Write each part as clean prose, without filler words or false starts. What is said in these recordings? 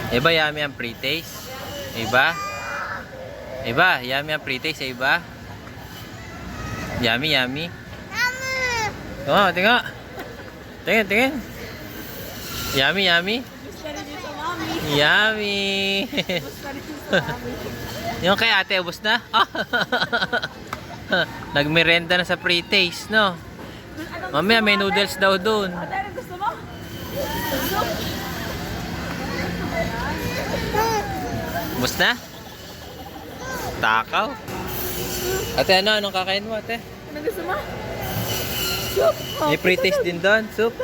Iba, yummy ang pre-taste. Iba. Iba, yummy ang pre-taste. Iba. Yummy, yummy. Oo, tingnan. Tingin, tingin. Yummy, yummy. Yummy. Yung kay ate, ubos na? Nagmerenda na sa pre-taste, no? Mamaya may noodles daw doon. Gusto mo? Ubos na? Takaw. Ate, anong kakain mo, ate? Ano gusto mo? Soup. May pre-taste din doon, soup.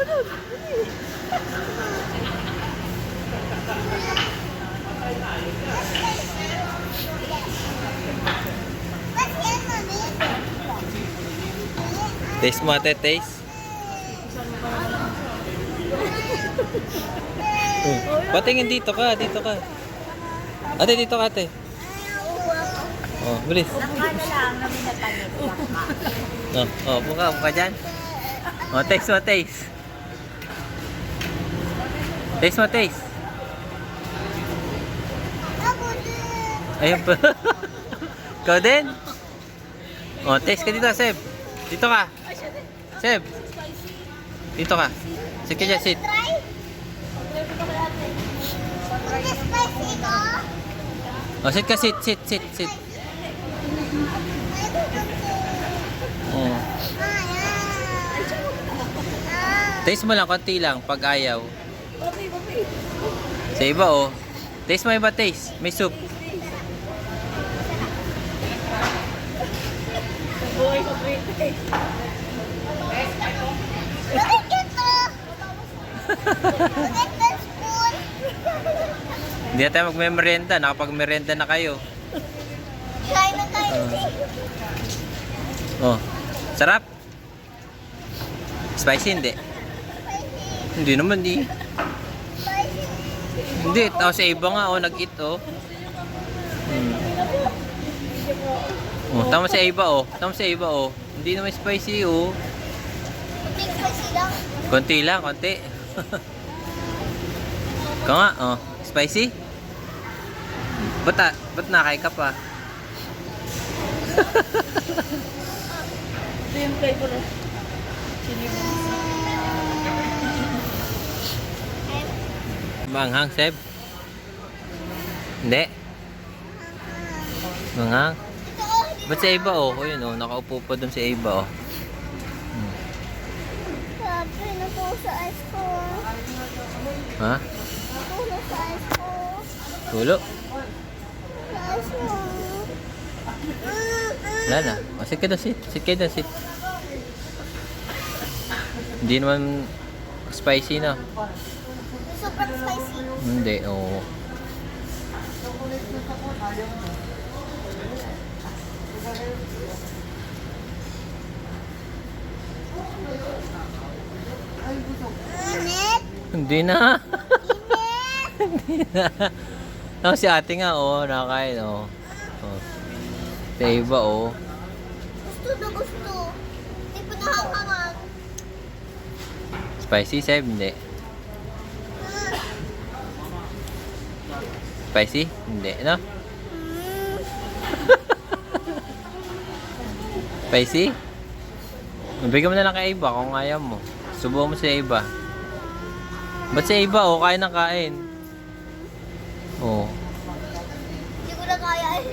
Taste mo, ate, taste. Patingin dito ka, dito ka. Ate, dito ka, ate. Oh, bilis. Oh, buka dyan. Oh, taste mo, taste. Taste mo, taste. Ayun pa. Ikaw din? Oh, taste ka dito, Seb. Dito ka. Seb. Dito ka. Sit ka dyan, sit. Oh, sit ka, sit. Oh. Taste mo lang, konti lang, pag ayaw. Sa iba, oh. Taste mo iba, taste. May soup. Hindi na tayo magme-merienda. Nakapag-merienda na kayo. Kain na tayo. Oh. Sarap? Spicy, hindi? Hindi naman, di. Hindi. Tapos sa iba nga, oh. Nag-eat, oh. Oh, tama sa iba, oh. Tama sa iba, oh. Hindi naman spicy, oh. Kunting spicy lang. Konti lang, konti. Ikaw nga, oh. Spicy? Ba't nakain ka pa? Ito yung flavor of chili beans. Manghang, Seb? Hindi? Manghang? Ba't sa iba, oh? O yun, oh. Nakaupo pa dun sa iba, oh. Sabi, napuno sa ice ko. Ha? Napuno sa ice ko. Tulo? Sa ice ko. Wala na. Oh, sit ka doon, sit. Sit ka doon, sit. Hindi naman spicy na. Super spicy. Hindi, oo. Init. Hindi na. Hindi na. Tapos si ate nga, oh, nakakain, oh. Oh. Sa iba, oh. Gusto na gusto. Hindi pa nahahangan. Spicy, Seb? Hindi. Spicy? Hindi, no? Spicy? Bigyan mo na lang kay iba kung ayaw mo. Subukan mo sa iba. Ba't sa iba, oh? Kain ng kain. Oh. Hindi ko na kaya eh.